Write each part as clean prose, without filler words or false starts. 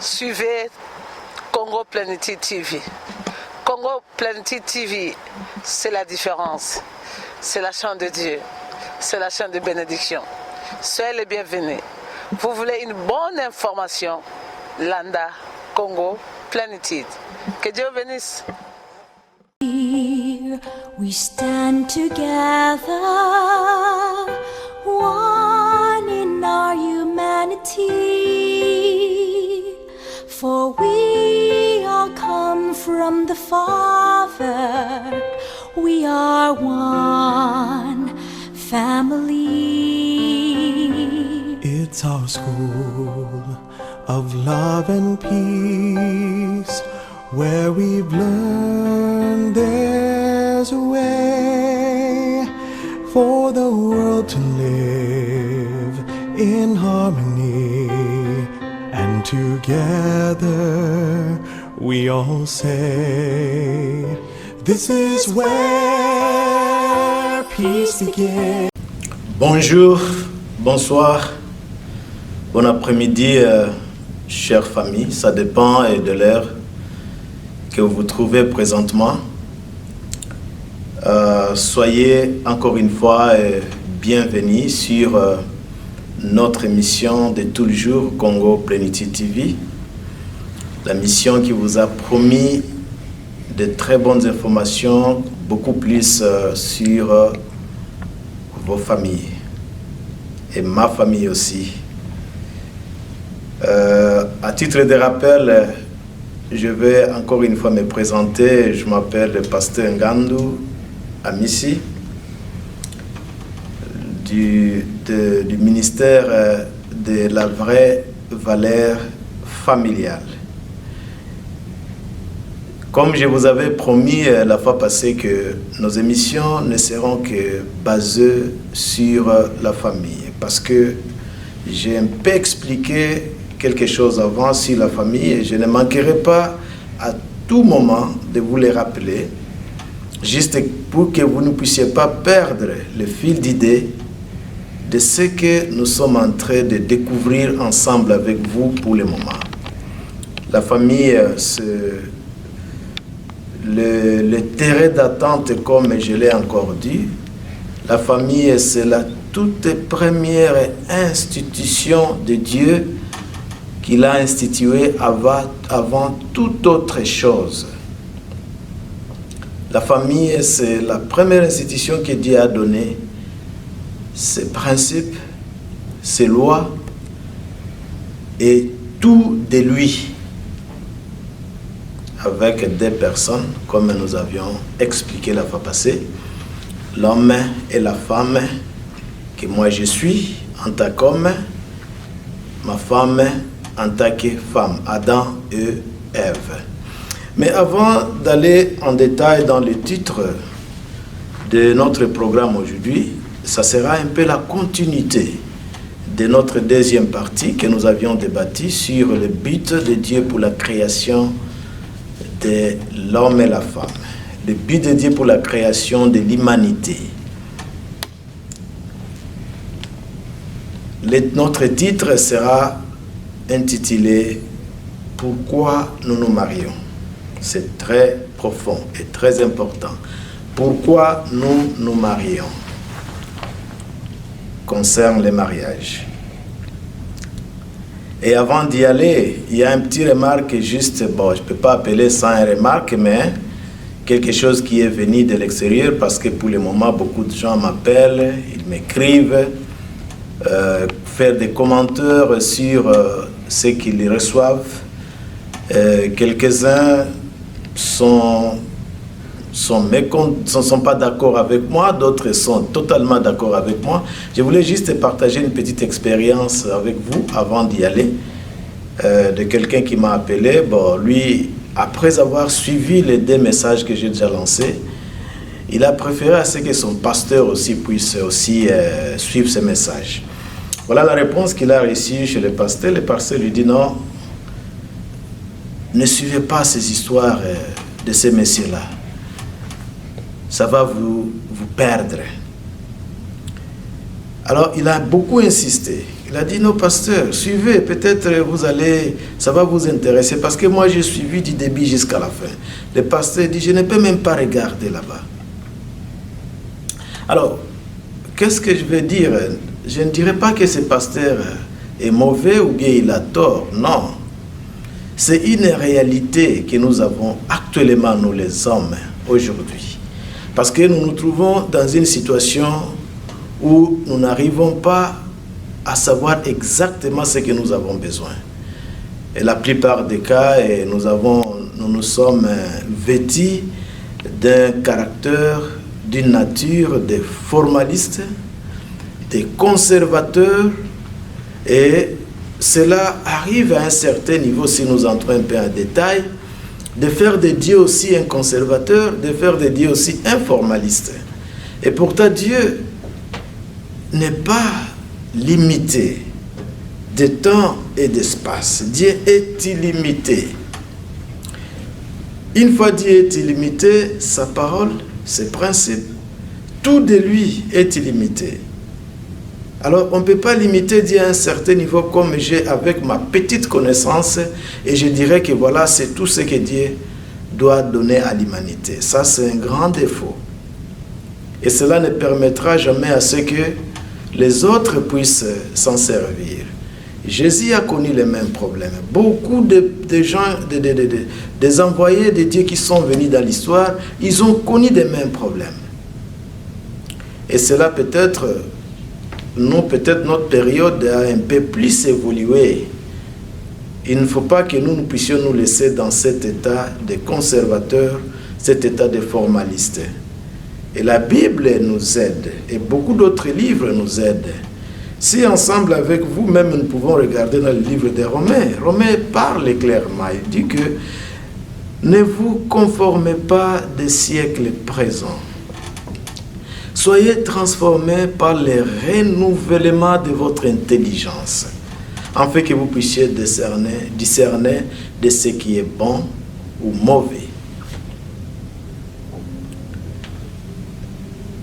Suivez Congo Plenitude TV. Congo Plenitude TV, c'est la différence. C'est la chaîne de Dieu. C'est la chaîne de bénédiction. Soyez les bienvenus. Vous voulez une bonne information? Landa, Congo Plenitude. Que Dieu bénisse. We stand together, one in our humanity, for we all come from the Father. We are one family. It's our school of love and peace, where we've learned there's a way for the world to live in harmony, and together we all say, this is where peace begins. Bonjour, bonsoir, bon après-midi, chère famille. Ça dépend de l'heure que vous vous trouvez présentement. Soyez encore une fois bienvenus sur notre émission de tous les jours, Congo Plenitude TV. La mission qui vous a promis de très bonnes informations, beaucoup plus sur vos familles et ma famille aussi. À titre de rappel, je vais encore une fois me présenter. Je m'appelle le pasteur Ngandou Amissi du ministère de la vraie valeur familiale. Comme je vous avais promis la fois passée que nos émissions ne seront que basées sur la famille, parce que j'ai un peu expliqué quelque chose avant sur la famille et je ne manquerai pas à tout moment de vous les rappeler, juste pour que vous ne puissiez pas perdre le fil d'idée de ce que nous sommes en train de découvrir ensemble avec vous pour le moment. La famille, c'est le terrain d'attente, comme je l'ai encore dit. La famille, c'est la toute première institution de Dieu qu'il a instituée avant toute autre chose. La famille, c'est la première institution que Dieu a donnée. Ses principes, ses lois et tout de lui, avec des personnes, comme nous avions expliqué la fois passée, l'homme et la femme que moi je suis en tant qu'homme, ma femme en tant que femme, Adam et Ève. Mais avant d'aller en détail dans le titre de notre programme aujourd'hui, ça sera un peu la continuité de notre deuxième partie que nous avions débattue sur le but de Dieu pour la création de l'homme et la femme. Le but de Dieu pour la création de l'humanité. Notre titre sera intitulé « Pourquoi nous nous marions ?» C'est très profond et très important. Pourquoi nous nous marions concerne les mariages. Et avant d'y aller, il y a un petit remarque juste, bon, je ne peux pas appeler ça une remarque, mais quelque chose qui est venu de l'extérieur, parce que pour le moment, beaucoup de gens m'appellent, ils m'écrivent, faire des commentaires sur ce qu'ils reçoivent. Quelques-uns sont pas d'accord avec moi, d'autres sont totalement d'accord avec moi. Je voulais juste partager une petite expérience avec vous avant d'y aller, de quelqu'un qui m'a appelé. Bon, lui, après avoir suivi les 2 messages que j'ai déjà lancés, il a préféré à ce que son pasteur aussi puisse aussi suivre ces messages. Voilà la réponse qu'il a reçue chez le pasteur. Le pasteur lui dit non, ne suivez pas ces histoires de ces messieurs-là. Ça va vous perdre. Alors, il a beaucoup insisté. Il a dit, non, pasteur, suivez, peut-être ça va vous intéresser, parce que moi, j'ai suivi du début jusqu'à la fin. Le pasteur dit, je ne peux même pas regarder là-bas. Alors, qu'est-ce que je vais dire? Je ne dirais pas que ce pasteur est mauvais ou bien il a tort, non. C'est une réalité que nous avons actuellement, nous les hommes, aujourd'hui. Parce que nous nous trouvons dans une situation où nous n'arrivons pas à savoir exactement ce que nous avons besoin. Et la plupart des cas, nous nous sommes vêtus d'un caractère, d'une nature de formalistes, de conservateurs, et cela arrive à un certain niveau, si nous entrons un peu en détail, de faire de Dieu aussi un conservateur, de faire de Dieu aussi un formaliste. Et pourtant, Dieu n'est pas limité de temps et d'espace. Dieu est illimité. Une fois Dieu est illimité, sa parole, ses principes, tout de lui est illimité. Alors, on ne peut pas limiter Dieu à un certain niveau comme j'ai avec ma petite connaissance et je dirais que voilà, c'est tout ce que Dieu doit donner à l'humanité. Ça, c'est un grand défaut. Et cela ne permettra jamais à ce que les autres puissent s'en servir. Jésus a connu les mêmes problèmes. Beaucoup de gens, des envoyés de Dieu qui sont venus dans l'histoire, ils ont connu les mêmes problèmes. Et cela peut-être notre période a un peu plus évolué. Il ne faut pas que nous puissions nous laisser dans cet état de conservateur, cet état de formaliste. Et la Bible nous aide, et beaucoup d'autres livres nous aident. Si ensemble avec vous-même nous pouvons regarder dans le livre des Romains, Romains parle clairement, il dit que ne vous conformez pas des siècles présents. Soyez transformés par le renouvellement de votre intelligence, afin que vous puissiez discerner de ce qui est bon ou mauvais.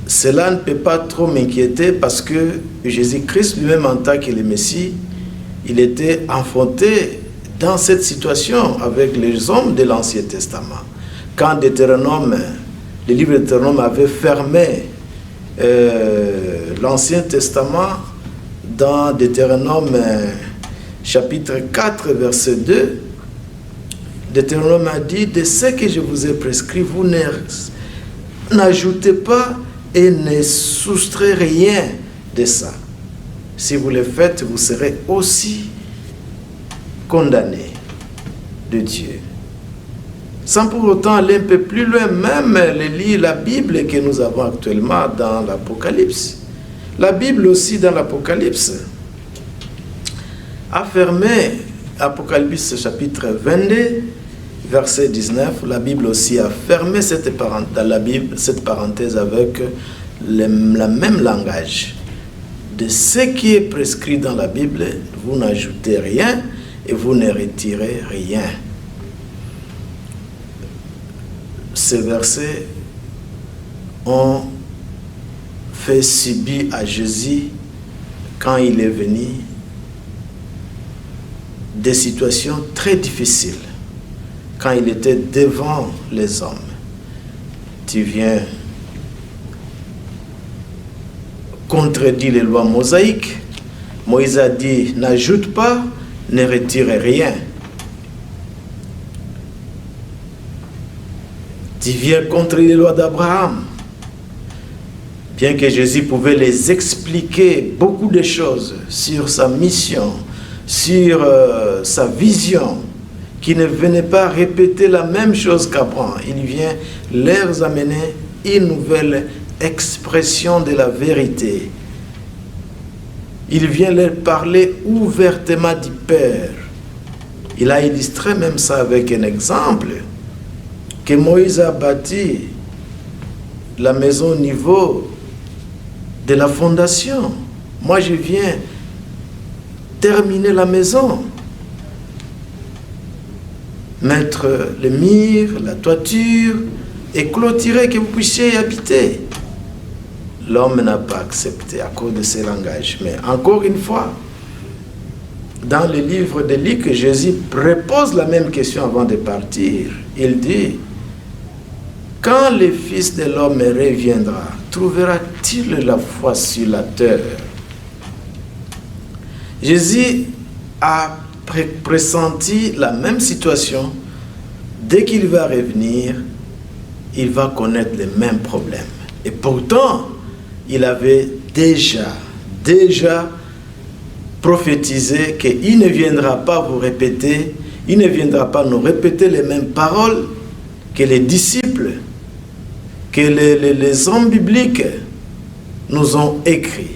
Cela ne peut pas trop m'inquiéter parce que Jésus-Christ lui-même en tant que le Messie, il était enfanté dans cette situation avec les hommes de l'Ancien Testament. Quand le livre de Deutéronome avait fermé l'Ancien Testament dans Deutéronome chapitre 4 verset 2, Deutéronome a dit, de ce que je vous ai prescrit, vous n'ajoutez pas et ne soustrayez rien de ça. Si vous le faites, vous serez aussi condamné de Dieu. Sans pour autant aller un peu plus loin, même lire la Bible que nous avons actuellement dans l'Apocalypse. La Bible aussi dans l'Apocalypse a fermé, Apocalypse chapitre 22, verset 19, la Bible aussi a fermé cette parenthèse avec le même langage. De ce qui est prescrit dans la Bible, vous n'ajoutez rien et vous ne retirez rien. Ces versets ont fait subir à Jésus, quand il est venu, des situations très difficiles. Quand il était devant les hommes, tu viens contredire les lois mosaïques. Moïse a dit, n'ajoute pas, ne retire rien. Tu viens contre les lois d'Abraham. Bien que Jésus pouvait les expliquer beaucoup de choses sur sa mission, sur sa vision, qui ne venait pas répéter la même chose qu'Abraham. Il vient leur amener une nouvelle expression de la vérité. Il vient leur parler ouvertement du Père. Il a illustré même ça avec un exemple, que Moïse a bâti la maison au niveau de la fondation. Moi, je viens terminer la maison, mettre les murs, la toiture et clôturer que vous puissiez y habiter. L'homme n'a pas accepté à cause de ces langages. Mais encore une fois, dans le livre de Luc, Jésus repose la même question avant de partir. Il dit, quand le Fils de l'homme reviendra, trouvera-t-il la foi sur la terre? Jésus a pressenti la même situation. Dès qu'il va revenir, il va connaître les mêmes problèmes. Et pourtant, il avait déjà prophétisé qu'il ne viendra pas vous répéter, il ne viendra pas nous répéter les mêmes paroles que les disciples, que les hommes bibliques nous ont écrits.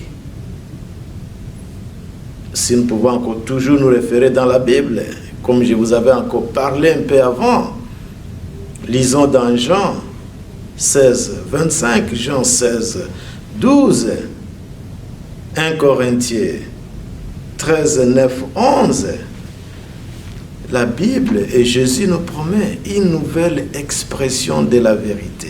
Si nous pouvons encore toujours nous référer dans la Bible, comme je vous avais encore parlé un peu avant, lisons dans Jean 16, 25, Jean 16, 12, 1 Corinthiens 13, 9, 11. La Bible et Jésus nous promet une nouvelle expression de la vérité.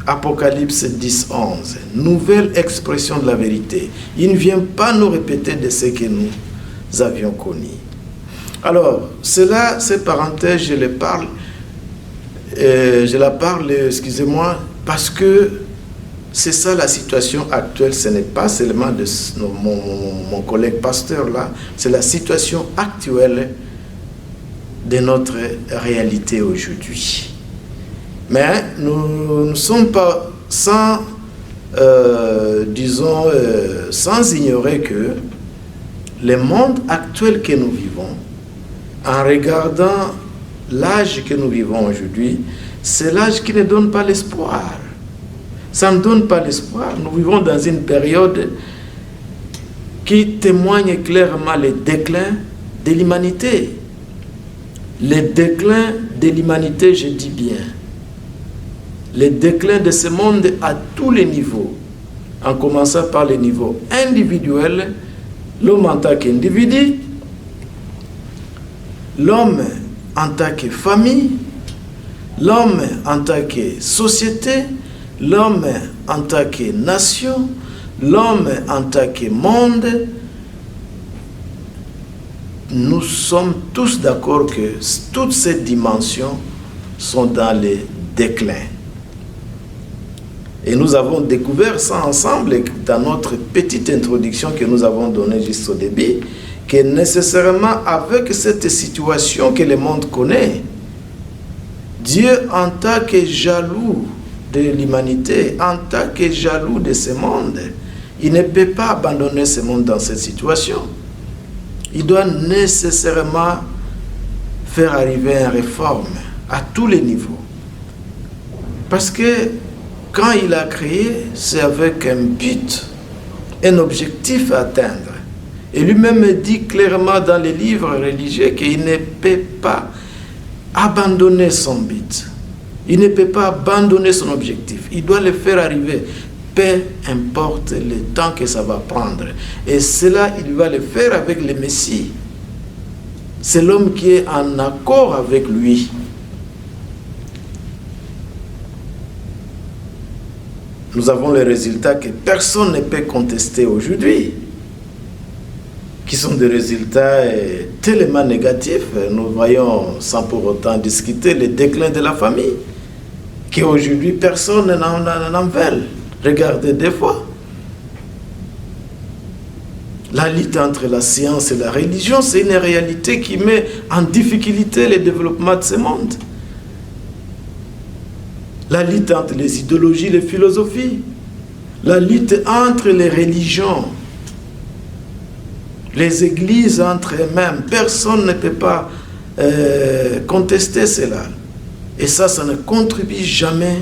Apocalypse 10, 11. Nouvelle expression de la vérité. Il ne vient pas nous répéter de ce que nous avions connu. Alors, cela, ces parenthèses, je la parle, excusez-moi, parce que c'est ça la situation actuelle. Ce n'est pas seulement de mon collègue pasteur là, c'est la situation actuelle de notre réalité aujourd'hui. Mais nous ne sommes pas sans ignorer que le monde actuel que nous vivons, en regardant l'âge que nous vivons aujourd'hui, c'est l'âge qui ne donne pas l'espoir. Ça ne donne pas l'espoir. Nous vivons dans une période qui témoigne clairement le déclin de l'humanité. Le déclin de l'humanité, je dis bien. Le déclin de ce monde à tous les niveaux, en commençant par le niveau individuel, l'homme en tant qu'individu, l'homme en tant que famille, l'homme en tant que société, l'homme en tant que nation, l'homme en tant que monde. Nous sommes tous d'accord que toutes ces dimensions sont dans le déclin. Et nous avons découvert ça ensemble dans notre petite introduction que nous avons donnée juste au début, que nécessairement avec cette situation que le monde connaît, Dieu en tant que jaloux de l'humanité, en tant que jaloux de ce monde, il ne peut pas abandonner ce monde dans cette situation. Il doit nécessairement faire arriver une réforme à tous les niveaux. Parce que quand il a créé, c'est avec un but, un objectif à atteindre. Et lui-même dit clairement dans les livres religieux qu'il ne peut pas abandonner son but. Il ne peut pas abandonner son objectif. Il doit le faire arriver, peu importe le temps que ça va prendre. Et cela, il va le faire avec le Messie. C'est l'homme qui est en accord avec lui. Nous avons les résultats que personne ne peut contester aujourd'hui, qui sont des résultats tellement négatifs. Nous voyons, sans pour autant discuter, le déclin de la famille, qu'aujourd'hui personne n'en veut. Regardez des fois. La lutte entre la science et la religion, c'est une réalité qui met en difficulté le développement de ce monde. La lutte entre les idéologies, les philosophies, la lutte entre les religions, les églises entre elles-mêmes. Personne ne peut pas contester cela. Et ça ne contribue jamais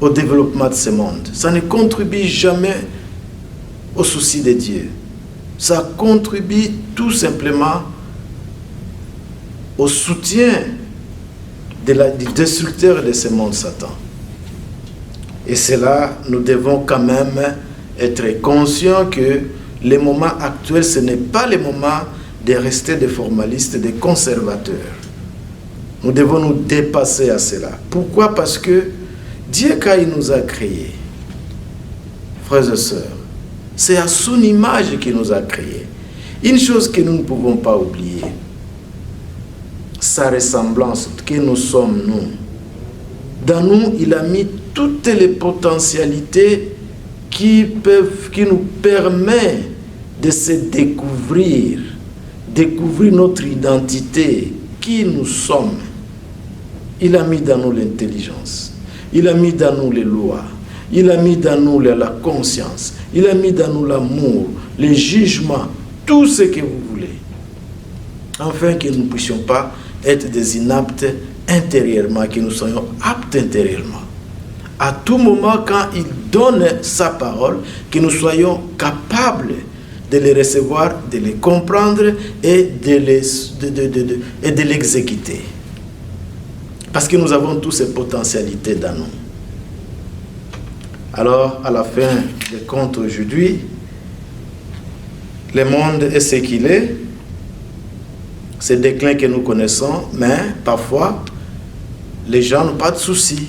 au développement de ce monde. Ça ne contribue jamais au souci de Dieu. Ça contribue tout simplement au soutien du destructeur de ce monde, Satan. Et cela, nous devons quand même être conscients que le moment actuel, ce n'est pas le moment de rester des formalistes, des conservateurs. Nous devons nous dépasser à cela. Pourquoi? Parce que Dieu, quand il nous a créés, frères et sœurs, c'est à son image qu'il nous a créés. Une chose que nous ne pouvons pas oublier, sa ressemblance que nous sommes, nous. Dans nous, il a mis toutes les potentialités qui nous permettent de se découvrir notre identité, qui nous sommes. Il a mis dans nous l'intelligence, il a mis dans nous les lois, il a mis dans nous la conscience, il a mis dans nous l'amour, le jugement, tout ce que vous voulez, afin que nous ne puissions pas être des inaptes intérieurement, que nous soyons aptes intérieurement. À tout moment, quand il donne sa parole, que nous soyons capables de les recevoir, de les comprendre et de l'exécuter. Parce que nous avons toutes ces potentialités dans nous. Alors, à la fin des comptes aujourd'hui, le monde est ce qu'il est, ce déclin que nous connaissons, mais parfois, les gens n'ont pas de soucis.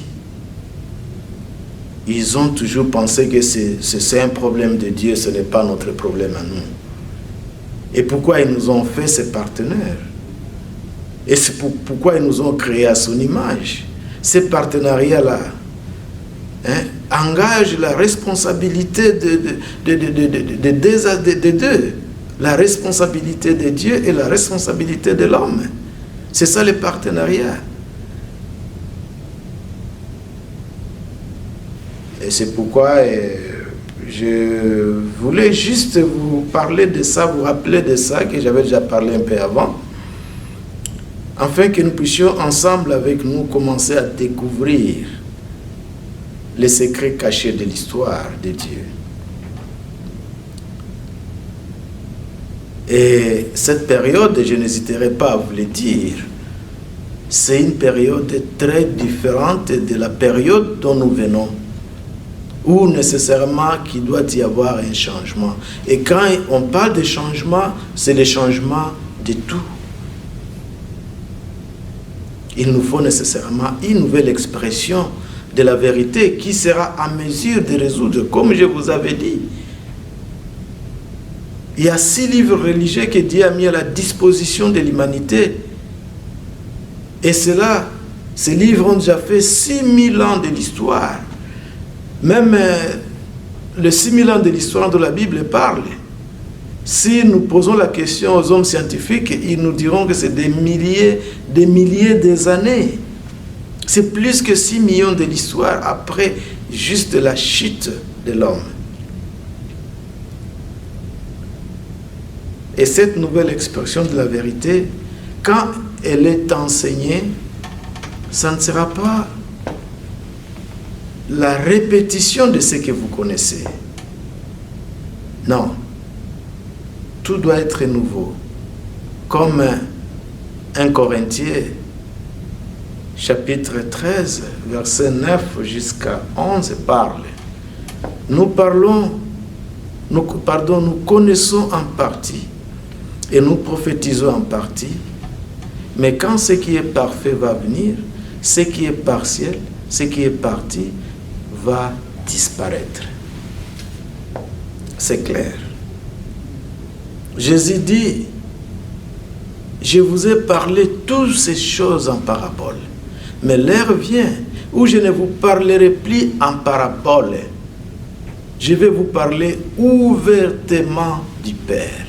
Ils ont toujours pensé que c'est un problème de Dieu, ce n'est pas notre problème à nous. Et pourquoi ils nous ont fait ces partenaires? Et c'est pourquoi ils nous ont créés à son image. Ces partenariats-là engagent la responsabilité de deux. La responsabilité de Dieu et la responsabilité de l'homme. C'est ça le partenariat. Et c'est pourquoi je voulais juste vous parler de ça, vous rappeler de ça, que j'avais déjà parlé un peu avant, afin que nous puissions ensemble avec nous commencer à découvrir les secrets cachés de l'histoire de Dieu. Et cette période, je n'hésiterai pas à vous le dire, c'est une période très différente de la période dont nous venons, où nécessairement qu'il doit y avoir un changement. Et quand on parle de changement, c'est le changement de tout. Il nous faut nécessairement une nouvelle expression de la vérité qui sera à mesure de résoudre, comme je vous avais dit. Il y a 6 livres religieux que Dieu a mis à la disposition de l'humanité. Et cela, ces livres ont déjà fait 6000 ans de l'histoire. Même les 6000 ans de l'histoire de la Bible parlent. Si nous posons la question aux hommes scientifiques, ils nous diront que c'est des milliers d'années. C'est plus que 6 millions de l'histoire après juste la chute de l'homme. Et cette nouvelle expression de la vérité, quand elle est enseignée, ça ne sera pas la répétition de ce que vous connaissez. Non. Tout doit être nouveau. Comme 1 Corinthiens, chapitre 13, verset 9 jusqu'à 11 parle. Nous connaissons en partie et nous prophétisons en partie, mais quand ce qui est parfait va venir, ce qui est partiel, ce qui est parti, va disparaître. C'est clair. Jésus dit, je vous ai parlé toutes ces choses en parabole, mais l'heure vient où je ne vous parlerai plus en parabole. Je vais vous parler ouvertement du Père.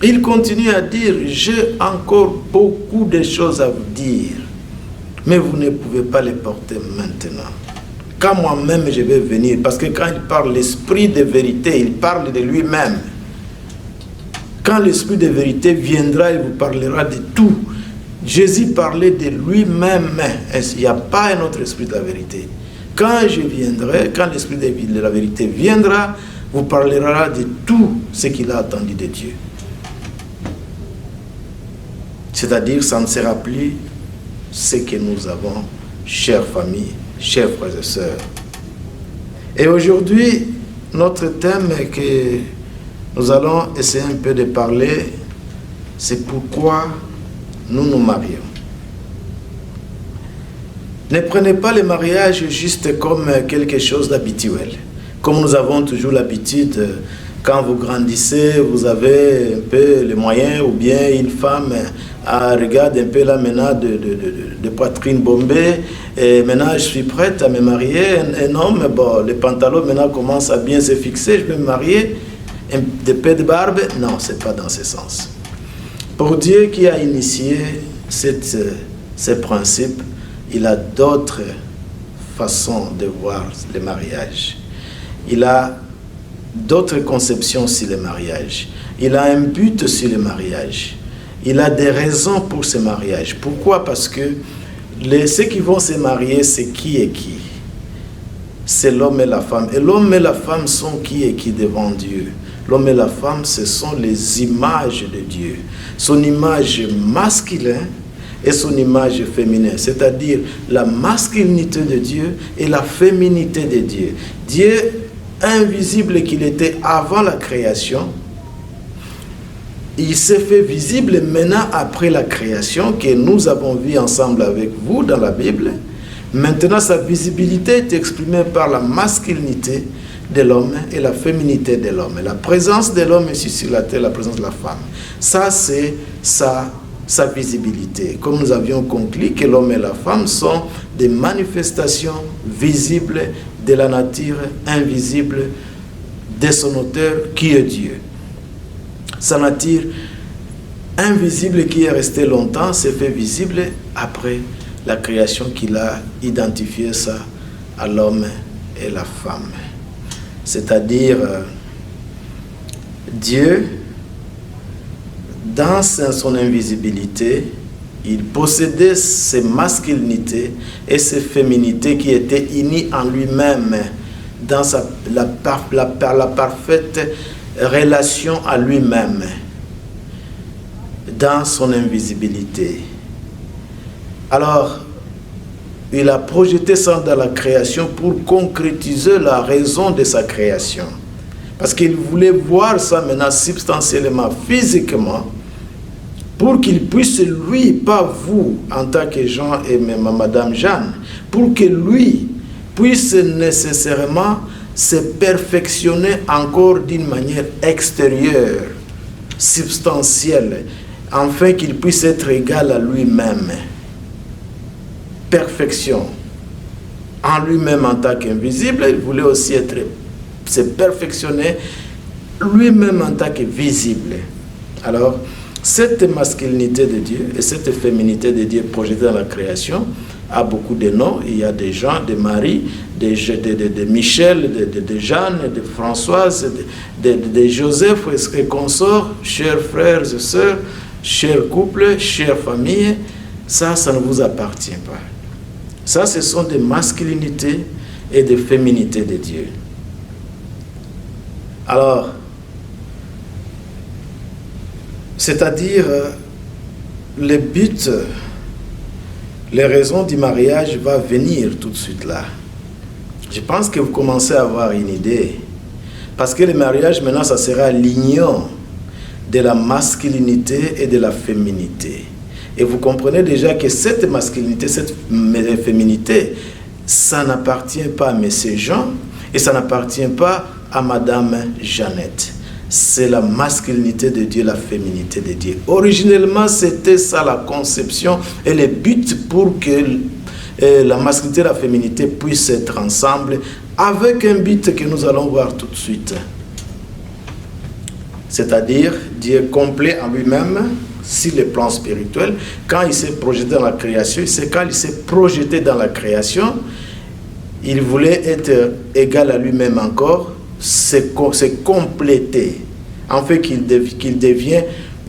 Il continue à dire, j'ai encore beaucoup de choses à vous dire, mais vous ne pouvez pas les porter maintenant. Quand moi-même je vais venir, parce que quand il parle l'esprit de vérité, il parle de lui-même. Quand l'esprit de vérité viendra, il vous parlera de tout. Jésus parlait de lui-même. Il n'y a pas un autre esprit de la vérité. Quand je viendrai, quand l'esprit de la vérité viendra, vous parlera de tout ce qu'il a attendu de Dieu. C'est-à-dire, ça ne sera plus ce que nous avons, chères familles, chers frères et sœurs. Et aujourd'hui, notre thème que nous allons essayer un peu de parler, c'est pourquoi nous nous marions. Ne prenez pas le mariage juste comme quelque chose d'habituel. Comme nous avons toujours l'habitude Quand vous grandissez, vous avez un peu les moyens, ou bien une femme regarde un peu là maintenant de poitrine bombée, et maintenant je suis prête à me marier. Un homme, bon, les pantalons maintenant commencent à bien se fixer, je vais me marier. Des peu de barbe, non, c'est pas dans ce sens. Pour Dieu qui a initié ces principes, il a d'autres façons de voir le mariage. Il a d'autres conceptions sur le mariage. Il a un but sur le mariage. Il a des raisons pour ce mariage. Pourquoi? Parce que ceux qui vont se marier, c'est qui et qui? C'est l'homme et la femme. Et l'homme et la femme sont qui et qui devant Dieu? L'homme et la femme, ce sont les images de Dieu. Son image masculine et son image féminine, c'est-à-dire la masculinité de Dieu et la féminité de Dieu. Dieu invisible qu'il était avant la création, il s'est fait visible maintenant après la création que nous avons vu ensemble avec vous dans la Bible. Maintenant, sa visibilité est exprimée par la masculinité de l'homme et la féminité de l'homme. La présence de l'homme ici sur la terre, la présence de la femme. Ça, c'est sa visibilité. Comme nous avions conclu que l'homme et la femme sont des manifestations visibles de la nature invisible de son auteur qui est Dieu. Sa nature invisible qui est restée longtemps s'est fait visible après la création qu'il a identifié ça à l'homme et la femme. C'est-à-dire Dieu, dans son invisibilité, il possédait ses masculinités et ses féminités qui étaient unies en lui-même dans la parfaite relation à lui-même, dans son invisibilité. Alors, il a projeté ça dans la création pour concrétiser la raison de sa création. Parce qu'il voulait voir ça maintenant substantiellement, physiquement, pour qu'il puisse, lui, pas vous, en tant que Jean et même Madame Jeanne, pour que lui puisse nécessairement se perfectionner encore d'une manière extérieure, substantielle, afin qu'il puisse être égal à lui-même. Perfection. En lui-même en tant qu'invisible, il voulait aussi se perfectionner lui-même en tant que visible. Alors, cette masculinité de Dieu et cette féminité de Dieu projetée dans la création a beaucoup de noms. Il y a des Jean, des Marie, de Michel, de Jeanne, de Françoise, de Joseph et consorts, chers frères et sœurs, chers couples, chères familles. Ça ne vous appartient pas. Ça, ce sont des masculinités et des féminités de Dieu. Alors, c'est-à-dire, le but, les raisons du mariage va venir tout de suite là. Je pense que vous commencez à avoir une idée. Parce que le mariage, maintenant, ça sera l'union de la masculinité et de la féminité. Et vous comprenez déjà que cette masculinité, cette féminité, ça n'appartient pas à M. Jean et ça n'appartient pas à Madame Jeannette. C'est la masculinité de Dieu, la féminité de Dieu. Originellement, c'était ça la conception et le but pour que la masculinité et la féminité puissent être ensemble avec un but que nous allons voir tout de suite. C'est-à-dire Dieu complet en lui-même, sur le plan spirituel. Quand il s'est projeté dans la création, c'est quand il s'est projeté dans la création, il voulait être égal à lui-même encore, c'est compléter, en fait qu'il devient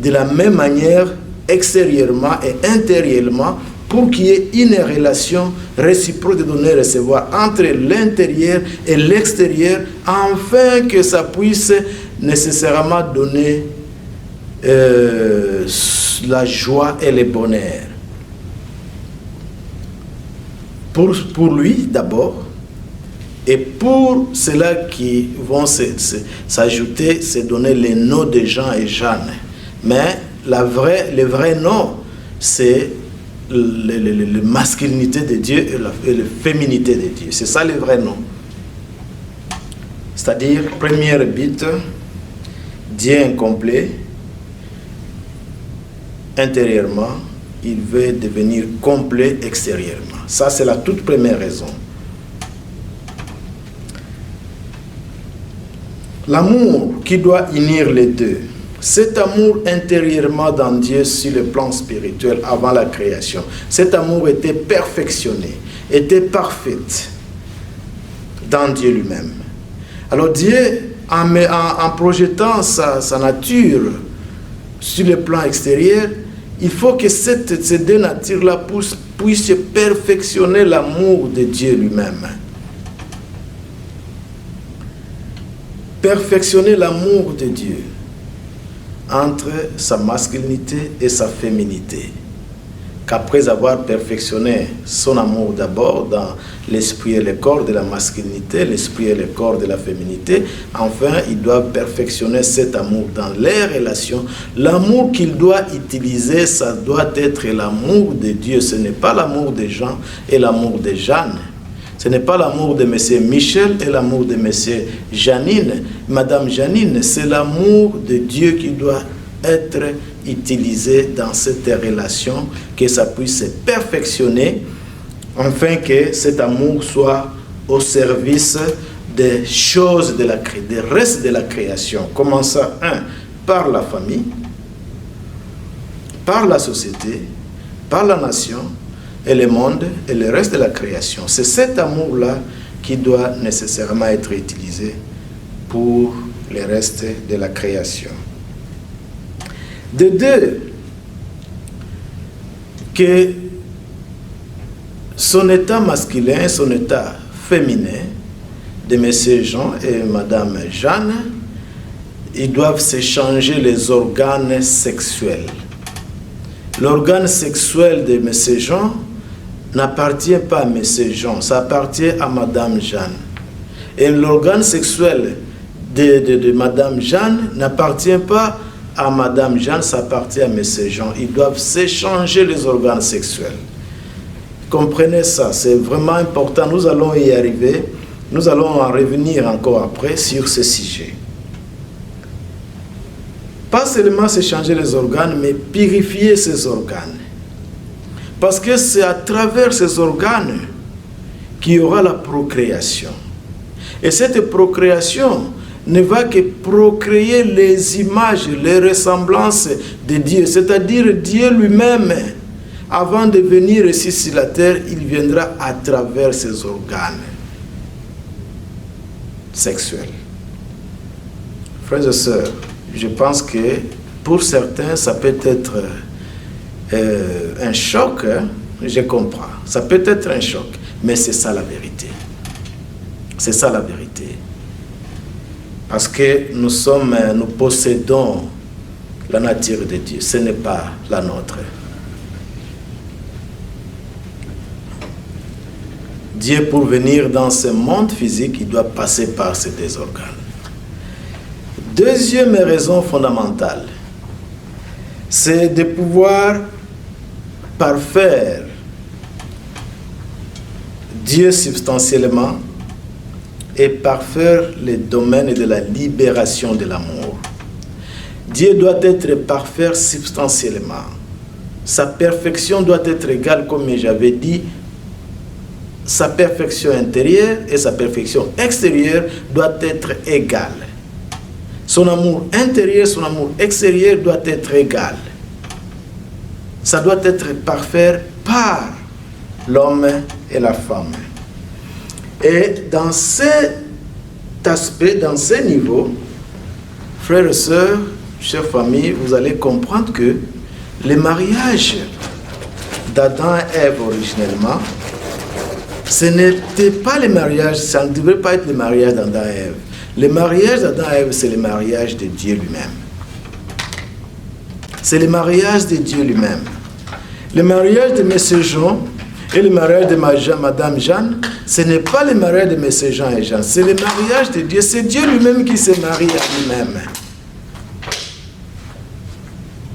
de la même manière extérieurement et intérieurement pour qu'il y ait une relation réciproque de donner et recevoir entre l'intérieur et l'extérieur, afin que ça puisse nécessairement donner la joie et le bonheur. Pour lui d'abord, et pour ceux-là qui vont s'ajouter, se donner les noms de Jean et Jeanne. Mais le vrai nom, c'est la masculinité de Dieu et la féminité de Dieu. C'est ça le vrai nom. C'est-à-dire, premier but, Dieu est incomplet intérieurement, il veut devenir complet extérieurement. Ça, c'est la toute première raison. L'amour qui doit unir les deux, cet amour intérieurement dans Dieu sur le plan spirituel avant la création, cet amour était perfectionné, était parfait dans Dieu lui-même. Alors Dieu, en projetant sa nature sur le plan extérieur, il faut que ces deux natures-là puissent perfectionner l'amour de Dieu lui-même. Perfectionner l'amour de Dieu entre sa masculinité et sa féminité. Qu'après avoir perfectionné son amour d'abord dans l'esprit et le corps de la masculinité, l'esprit et le corps de la féminité, enfin, il doit perfectionner cet amour dans les relations. L'amour qu'il doit utiliser, ça doit être l'amour de Dieu. Ce n'est pas l'amour des gens et l'amour de Jeanne. Ce n'est pas l'amour de M. Michel et l'amour de M. Janine, Madame Janine. C'est l'amour de Dieu qui doit être utilisé dans cette relation, que ça puisse se perfectionner, afin que cet amour soit au service des choses de des restes de la création. Comment ça? Par la famille, par la société, par la nation, et le monde et le reste de la création. C'est cet amour-là qui doit nécessairement être utilisé pour le reste de la création. De deux, que son état masculin, son état féminin, de M. Jean et Mme Jeanne, ils doivent s'échanger les organes sexuels. L'organe sexuel de M. Jean n'appartient pas à M. Jean, ça appartient à Mme Jeanne. Et l'organe sexuel de Mme Jeanne n'appartient pas à Mme Jeanne, ça appartient à M. Jean. Ils doivent s'échanger les organes sexuels. Comprenez ça, c'est vraiment important. Nous allons y arriver. Nous allons en revenir encore après sur ce sujet. Pas seulement s'échanger les organes, mais purifier ces organes. Parce que c'est à travers ces organes qu'il y aura la procréation. Et cette procréation ne va que procréer les images, les ressemblances de Dieu. C'est-à-dire Dieu lui-même, avant de venir ici sur la terre, il viendra à travers ces organes sexuels. Frères et sœurs, je pense que pour certains, ça peut être un choc, hein? Je comprends. Ça peut être un choc, mais c'est ça la vérité. C'est ça la vérité. Parce que nous possédons la nature de Dieu. Ce n'est pas la nôtre. Dieu, pour venir dans ce monde physique, il doit passer par ces deux organes. Deuxième raison fondamentale, c'est de pouvoir parfaire Dieu substantiellement et parfaire les domaines de la libération de l'amour. Dieu doit être parfait substantiellement. Sa perfection doit être égale, comme j'avais dit, sa perfection intérieure et sa perfection extérieure doit être égale. Son amour intérieur, son amour extérieur doit être égal. Ça doit être parfait par l'homme et la femme. Et dans cet aspect, dans ce niveau, frères et sœurs, chères familles, vous allez comprendre que le mariage d'Adam et Ève originellement, ce n'était pas le mariage, ça ne devait pas être le mariage d'Adam et Ève. Le mariage d'Adam et Ève, c'est le mariage de Dieu lui-même. C'est le mariage de Dieu lui-même. Le mariage de M. Jean et le mariage de Mme Jeanne, ce n'est pas le mariage de M. Jean et Jean, c'est le mariage de Dieu. C'est Dieu lui-même qui se marie à lui-même.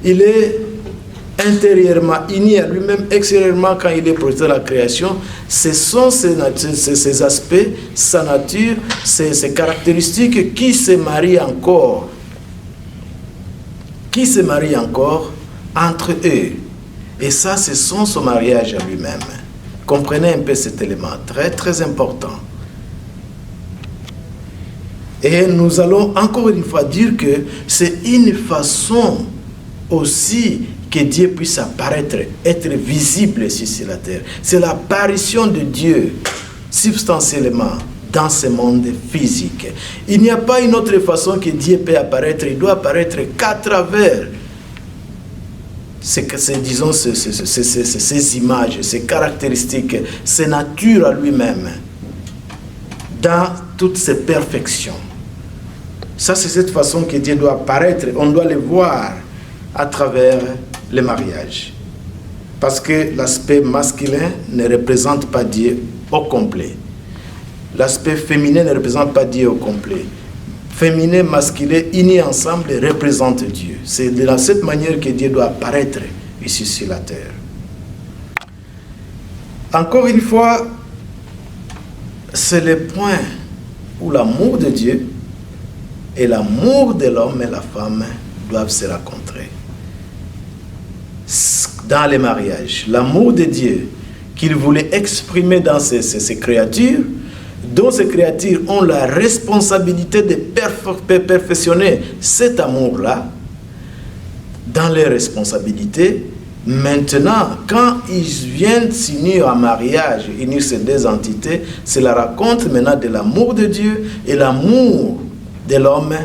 Il est intérieurement uni à lui-même, extérieurement quand il est projeté dans la création. Ce sont ces aspects, sa nature, ces caractéristiques qui se marient encore qui se marient encore entre eux. Et ça, c'est son mariage à lui-même. Comprenez un peu cet élément, très très important. Et nous allons encore une fois dire que c'est une façon aussi que Dieu puisse apparaître, être visible ici sur la terre. C'est l'apparition de Dieu substantiellement dans ce monde physique. Il n'y a pas une autre façon que Dieu peut apparaître. Il doit apparaître qu'à travers disons, ces images, ces caractéristiques, ces natures à lui-même, dans toutes ses perfections. Ça, c'est cette façon que Dieu doit apparaître. On doit le voir à travers le mariage. Parce que l'aspect masculin ne représente pas Dieu au complet. L'aspect féminin ne représente pas Dieu au complet. Féminin, masculin, unis ensemble, représentent Dieu. C'est de cette manière que Dieu doit apparaître ici sur la terre. Encore une fois, c'est le point où l'amour de Dieu et l'amour de l'homme et la femme doivent se rencontrer. Dans les mariages, l'amour de Dieu qu'il voulait exprimer dans ces créatures, dont ces créatures ont la responsabilité de perfectionner cet amour-là, dans les responsabilités. Maintenant, quand ils viennent s'unir en mariage, unir ces deux entités, c'est la rencontre maintenant de l'amour de Dieu et l'amour de l'homme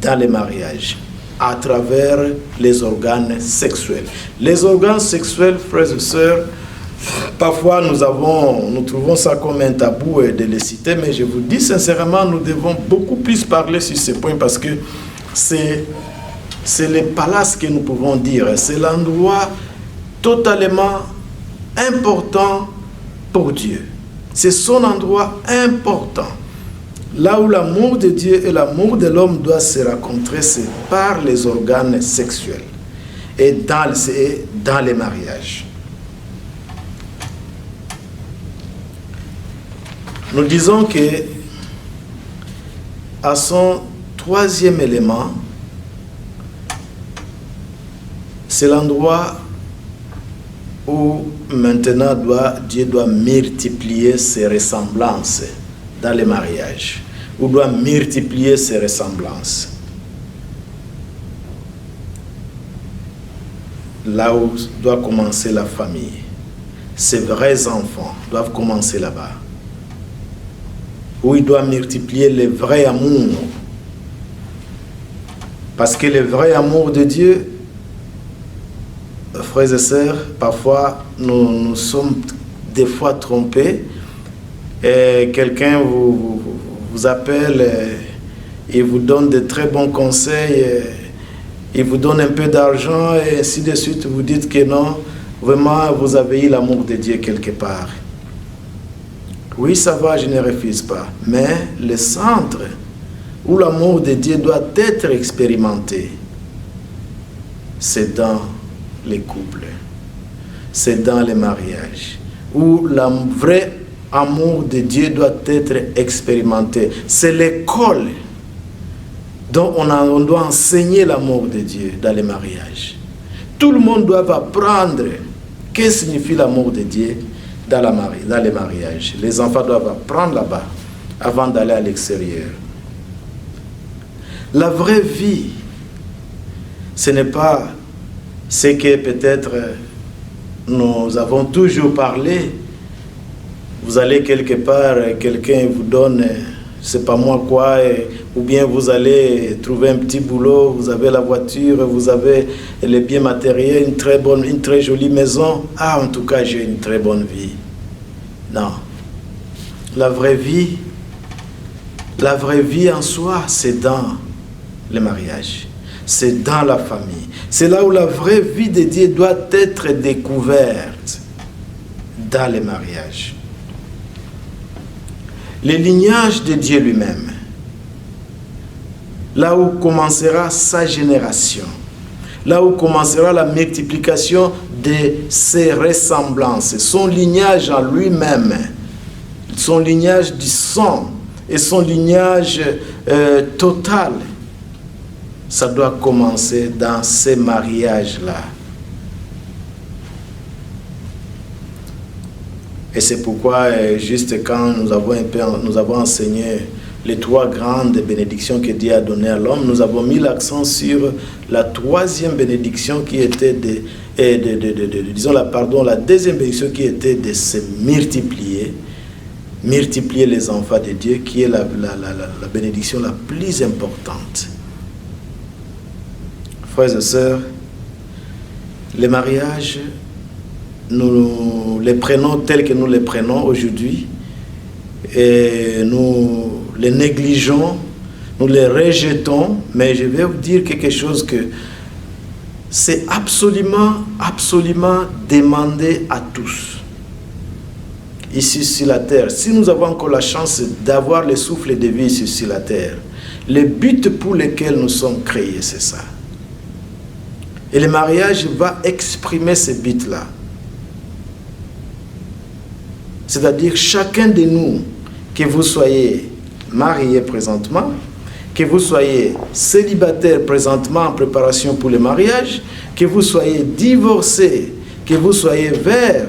dans les mariages, à travers les organes sexuels. Les organes sexuels, frères et sœurs, parfois nous trouvons ça comme un tabou de les citer, mais je vous dis sincèrement, nous devons beaucoup plus parler sur ce point parce que c'est le palace que nous pouvons dire. C'est l'endroit totalement important pour Dieu. C'est son endroit important. Là où l'amour de Dieu et l'amour de l'homme doivent se rencontrer, c'est par les organes sexuels et dans les mariages. Nous disons que à son troisième élément, c'est l'endroit où maintenant Dieu doit multiplier ses ressemblances dans les mariages, où doit multiplier ses ressemblances. Là où doit commencer la famille, ses vrais enfants doivent commencer là-bas, où il doit multiplier le vrai amour. Parce que le vrai amour de Dieu, frères et sœurs, parfois nous sommes des fois trompés. Et quelqu'un vous appelle et vous donne de très bons conseils, il vous donne un peu d'argent et ainsi de suite, vous dites que non, vraiment vous avez eu l'amour de Dieu quelque part. Oui, ça va, je ne refuse pas, mais le centre où l'amour de Dieu doit être expérimenté, c'est dans les couples, c'est dans les mariages, où le vrai amour de Dieu doit être expérimenté. C'est l'école dont on doit enseigner l'amour de Dieu dans les mariages. Tout le monde doit apprendre ce que signifie l'amour de Dieu dans les mariages. Les enfants doivent apprendre là-bas avant d'aller à l'extérieur. La vraie vie, ce n'est pas ce que peut-être nous avons toujours parlé. Vous allez quelque part, quelqu'un vous donne, c'est pas moi quoi, ou bien vous allez trouver un petit boulot, vous avez la voiture, vous avez les biens matériels, une très jolie maison. Ah, en tout cas, j'ai une très bonne vie. Non. La vraie vie en soi, c'est dans le mariage. C'est dans la famille. C'est là où la vraie vie de Dieu doit être découverte, dans les mariages. Le lignage de Dieu lui-même, là où commencera sa génération, là où commencera la multiplication de ses ressemblances, son lignage en lui-même, son lignage du sang et son lignage total. ça doit commencer dans ces mariages-là. Et c'est pourquoi, juste quand nous avons enseigné les 3 grandes bénédictions que Dieu a données à l'homme, nous avons mis l'accent sur la 3e bénédiction qui était la deuxième bénédiction qui était de se multiplier les enfants de Dieu, qui est la bénédiction la plus importante. Frères et sœurs, les mariages, nous les prenons tels que nous les prenons aujourd'hui, et nous les négligeons, nous les rejetons, mais je vais vous dire quelque chose que c'est absolument demandé à tous. Ici sur la terre, si nous avons encore la chance d'avoir le souffle de vie ici sur la terre, le but pour lequel nous sommes créés, c'est ça. Et le mariage va exprimer ce but-là. C'est-à-dire chacun de nous, que vous soyez marié présentement, que vous soyez célibataire présentement en préparation pour le mariage, que vous soyez divorcé, que vous soyez veuve,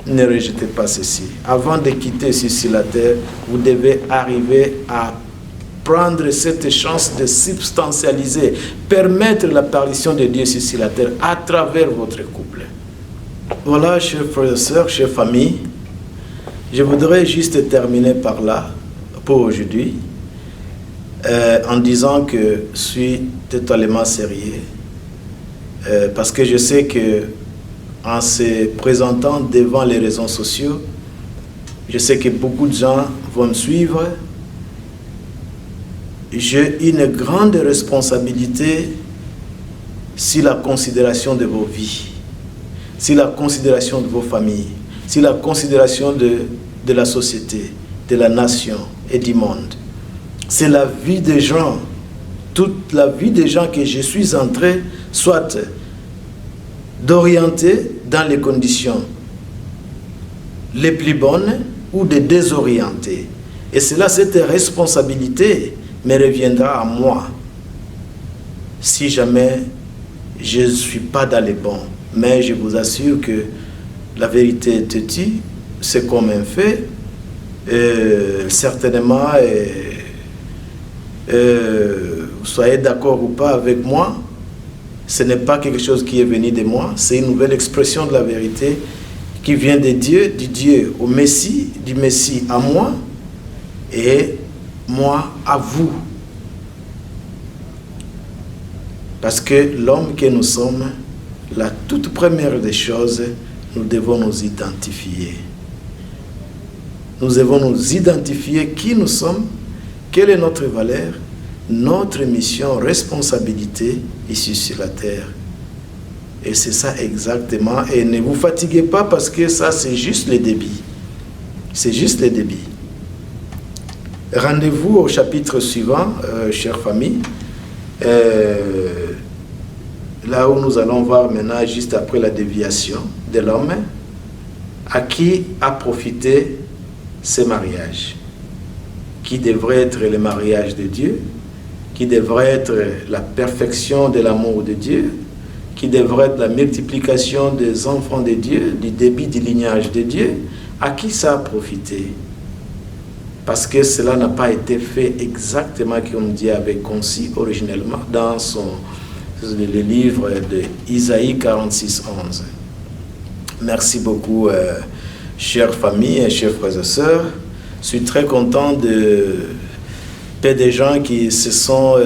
ne rejetez pas ceci. Avant de quitter ici la terre, vous devez arriver à prendre cette chance de substantialiser, permettre l'apparition de Dieu ici sur la terre à travers votre couple. Voilà, chers frères et sœurs, chers familles, je voudrais juste terminer par là pour aujourd'hui en disant que je suis totalement sérieux parce que je sais que en se présentant devant les réseaux sociaux, je sais que beaucoup de gens vont me suivre. J'ai une grande responsabilité sur la considération de vos vies, sur la considération de vos familles, sur la considération de la société, de la nation et du monde. C'est la vie des gens, toute la vie des gens que je suis en train, soit d'orienter dans les conditions les plus bonnes ou de désorienter. Et cela, cette responsabilité me reviendra à moi si jamais je ne suis pas dans les bons. Mais je vous assure que la vérité est têtue, c'est comme un fait. Certainement, vous soyez d'accord ou pas avec moi, ce n'est pas quelque chose qui est venu de moi, c'est une nouvelle expression de la vérité qui vient de Dieu, du Dieu au Messie, du Messie à moi et moi à vous. Parce que l'homme que nous sommes, la toute première des choses, nous devons nous identifier. Nous devons nous identifier qui nous sommes, quelle est notre valeur, notre mission, responsabilité ici sur la terre. Et c'est ça exactement. Et ne vous fatiguez pas parce que ça, c'est juste le début. C'est juste le début. Rendez-vous au chapitre suivant, chère famille. Là où nous allons voir maintenant, juste après la déviation de l'homme, à qui a profité ce mariage, qui devrait être le mariage de Dieu, qui devrait être la perfection de l'amour de Dieu, qui devrait être la multiplication des enfants de Dieu, du débit du lignage de Dieu, à qui ça a profité? Parce que cela n'a pas été fait exactement comme Dieu avait conçu originellement dans le livre de Isaïe 46:11. Merci beaucoup, chères familles et chers frères et sœurs. Je suis très content de des gens qui se sont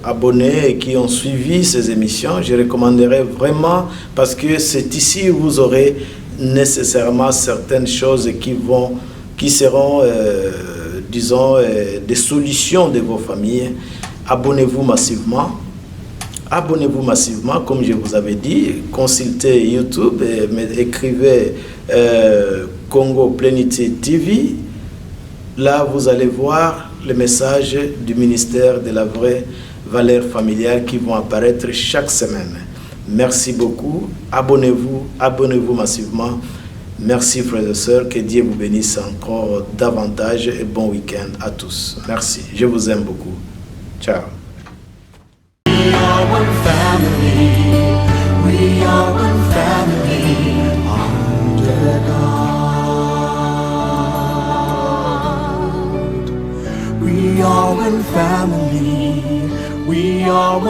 abonnés et qui ont suivi ces émissions. Je recommanderais vraiment, parce que c'est ici où vous aurez nécessairement certaines choses qui seront, disons, des solutions de vos familles. Abonnez-vous massivement. Abonnez-vous massivement, comme je vous avais dit. Consultez YouTube et écrivez Congo Plenitude TV. Là, vous allez voir les messages du ministère de la vraie valeur familiale qui vont apparaître chaque semaine. Merci beaucoup. Abonnez-vous massivement. Merci frères et sœurs, que Dieu vous bénisse encore davantage et bon week-end à tous. Merci, je vous aime beaucoup. Ciao. We are one family. We are one family under God. We are one family. We are one.